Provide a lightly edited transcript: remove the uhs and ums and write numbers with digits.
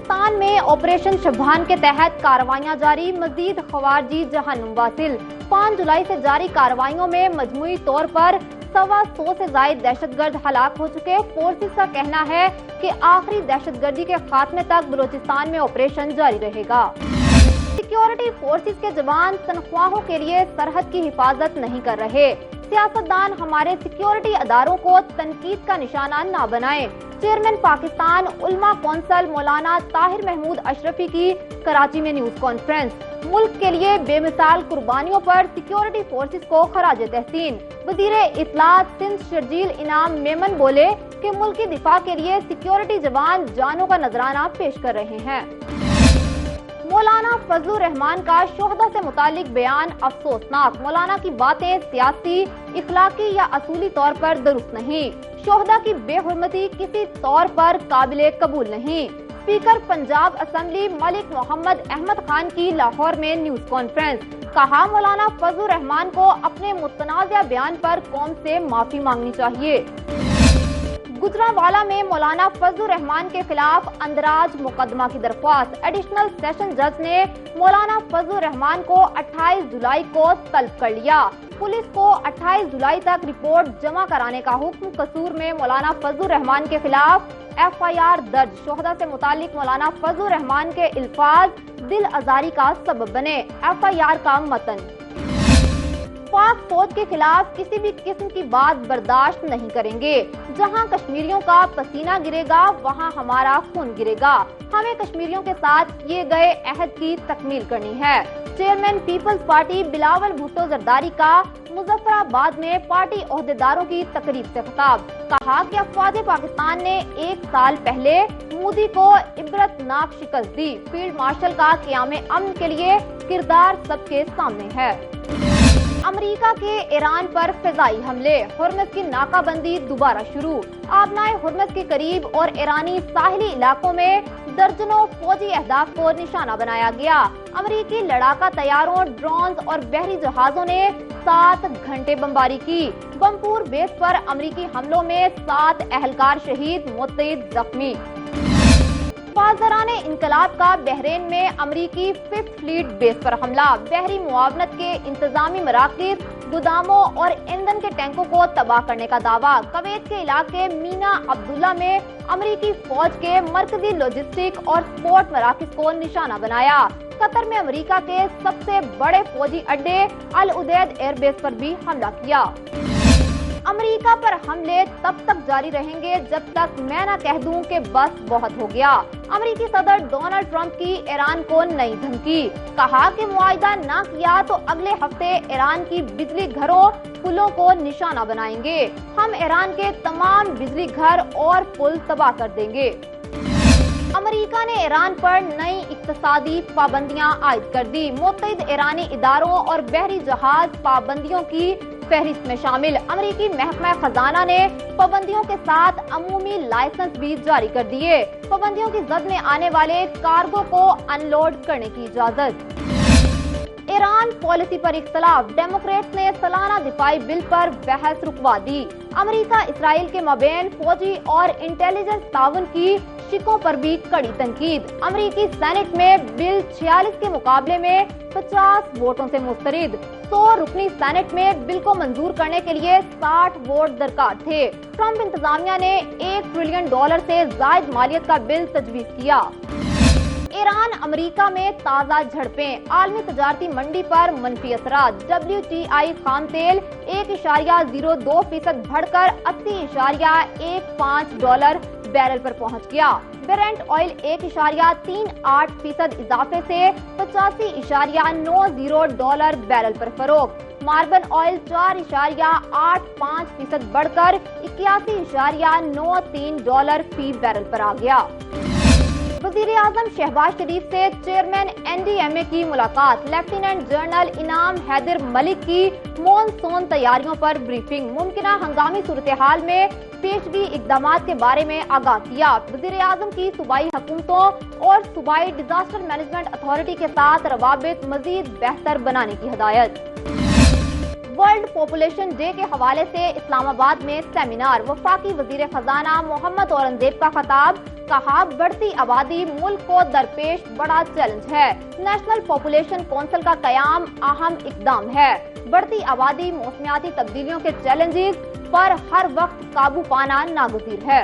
بلوچستان میں آپریشن شبھان کے تحت کارروائیاں جاری، مزید خوارجی جہنم واصل۔ 5 جولائی سے جاری کارروائیوں میں مجموعی طور پر 125 سے زائد دہشت گرد ہلاک ہو چکے۔ فورسز کا کہنا ہے کہ آخری دہشت گردی کے خاتمے تک بلوچستان میں آپریشن جاری رہے گا۔ سیکیورٹی فورسز کے جوان تنخواہوں کے لیے سرحد کی حفاظت نہیں کر رہے۔ سیاستدان ہمارے سیکیورٹی اداروں کو تنقید کا نشانہ نہ بنائیں۔ چیئرمین پاکستان علماء کونسل مولانا طاہر محمود اشرفی کی کراچی میں نیوز کانفرنس۔ ملک کے لیے بے مثال قربانیوں پر سیکیورٹی فورسز کو خراج تحسین۔ وزیر اطلاعات سندھ شرجیل انعام میمن بولے کہ ملکی دفاع کے لیے سیکیورٹی جوان جانوں کا نذرانہ پیش کر رہے ہیں۔ مولانا فضل الرحمان کا شہداء سے متعلق بیان افسوسناک۔ مولانا کی باتیں سیاسی، اخلاقی یا اصولی طور پر درست نہیں۔ شہداء کی بے حرمتی کسی طور پر قابل قبول نہیں۔ اسپیکر پنجاب اسمبلی ملک محمد احمد خان کی لاہور میں نیوز کانفرنس۔ کہا مولانا فضل الرحمان کو اپنے متنازع بیان پر قوم سے معافی مانگنی چاہیے۔ گجرانوالہ میں مولانا فضل الرحمان کے خلاف اندراج مقدمہ کی درخواست۔ ایڈیشنل سیشن جج نے مولانا فضل الرحمان کو 28 جولائی کو طلب کر لیا۔ پولیس کو 28 جولائی تک رپورٹ جمع کرانے کا حکم۔ قصور میں مولانا فضل الرحمان کے خلاف FIR درج۔ شہداء سے متعلق مولانا فضل الرحمان کے الفاظ دل آزاری کا سبب بنے۔ FIR کا متن: پاک فوج کے خلاف کسی بھی قسم کی بات برداشت نہیں کریں گے۔ جہاں کشمیریوں کا پسینہ گرے گا وہاں ہمارا خون گرے گا۔ ہمیں کشمیریوں کے ساتھ کیے گئے عہد کی تکمیل کرنی ہے۔ چیئرمین پیپلز پارٹی بلاول بھٹو زرداری کا مظفر آباد میں پارٹی عہدیداروں کی تقریب سے خطاب۔ کہا کہ افواج پاکستان نے 1 سال پہلے مودی کو عبرتناک شکست دی۔ فیلڈ مارشل کا قیام امن کے لیے کردار سب کے سامنے ہے۔ امریکہ کے ایران پر فضائی حملے، ہرمز کی ناکہ بندی دوبارہ شروع۔ آبنائے ہرمز کے قریب اور ایرانی ساحلی علاقوں میں درجنوں فوجی اہداف کو نشانہ بنایا گیا۔ امریکی لڑاکا طیاروں، ڈرونز اور بحری جہازوں نے 7 گھنٹے بمباری کی۔ بمپور بیس پر امریکی حملوں میں 7 اہلکار شہید، متعدد زخمی۔ پاسداران انقلاب کا بحرین میں امریکی 5th فلیٹ بیس پر حملہ۔ بحری معاونت کے انتظامی مراکز، گوداموں اور ایندھن کے ٹینکوں کو تباہ کرنے کا دعویٰ۔ کویت کے علاقے مینا عبداللہ میں امریکی فوج کے مرکزی لاجسٹک اور سپورٹ مراکز کو نشانہ بنایا۔ قطر میں امریکہ کے سب سے بڑے فوجی اڈے العدید ایئر بیس پر بھی حملہ کیا۔ امریکہ پر حملے تب تک جاری رہیں گے جب تک میں نہ کہہ دوں کہ بس بہت ہو گیا۔ امریکی صدر ڈونلڈ ٹرمپ کی ایران کو نئی دھمکی۔ کہا کہ معاہدہ نہ کیا تو اگلے ہفتے ایران کی بجلی گھروں، پلوں کو نشانہ بنائیں گے۔ ہم ایران کے تمام بجلی گھر اور پل تباہ کر دیں گے۔ امریکہ نے ایران پر نئی اقتصادی پابندیاں عائد کر دی۔ متعدد ایرانی اداروں اور بحری جہاز پابندیوں کی فہرست میں شامل۔ امریکی محکمہ خزانہ نے پابندیوں کے ساتھ عمومی لائسنس بھی جاری کر دیے۔ پابندیوں کی زد میں آنے والے کارگو کو ان لوڈ کرنے کی اجازت۔ ایران پالیسی پر اختلاف، ڈیموکریٹس نے سالانہ دفاعی بل پر بحث رکوا دی۔ امریکہ اسرائیل کے مابین فوجی اور انٹیلیجنس تعاون کی شکوں پر بھی کڑی تنقید۔ امریکی سینٹ میں بل 46 کے مقابلے میں 50 ووٹوں سے مسترد۔ 100 رکنی سینٹ میں بل کو منظور کرنے کے لیے 60 ووٹ درکار تھے۔ ٹرمپ انتظامیہ نے $1 ٹریلین سے زائد مالیت کا بل تجویز کیا۔ ایران امریکہ میں تازہ جھڑپیں، عالمی تجارتی منڈی پر منفی اثرات۔ WTI خام تیل 1.02% بڑھ کر $80.15 بیرل پر پہنچ گیا۔ برنٹ آئل 1.38% اضافے سے $85.90 بیرل پر فروخت۔ ماربن آئل 4.85% بڑھ کر $81.93 فی بیرل پر آ گیا۔ وزیر اعظم شہباز شریف سے چیئرمین NDMA کی ملاقات۔ لیفٹیننٹ جنرل انعام حیدر ملک کی مون سون تیاریوں پر بریفنگ۔ ممکنہ ہنگامی صورتحال میں پیشگی اقدامات کے بارے میں آگاہ کیا۔ وزیر اعظم کی صوبائی حکومتوں اور صوبائی ڈیزاسٹر مینجمنٹ اتھارٹی کے ساتھ روابط مزید بہتر بنانے کی ہدایت۔ ورلڈ پاپولیشن ڈے کے حوالے سے اسلام آباد میں سیمینار، وفاقی وزیر خزانہ محمد اورنگزیب کا خطاب، کہا بڑھتی آبادی ملک کو درپیش بڑا چیلنج ہے، نیشنل پاپولیشن کونسل کا قیام اہم اقدام ہے، بڑھتی آبادی موسمیاتی تبدیلیوں کے چیلنجز پر ہر وقت قابو پانا ناگزیر ہے۔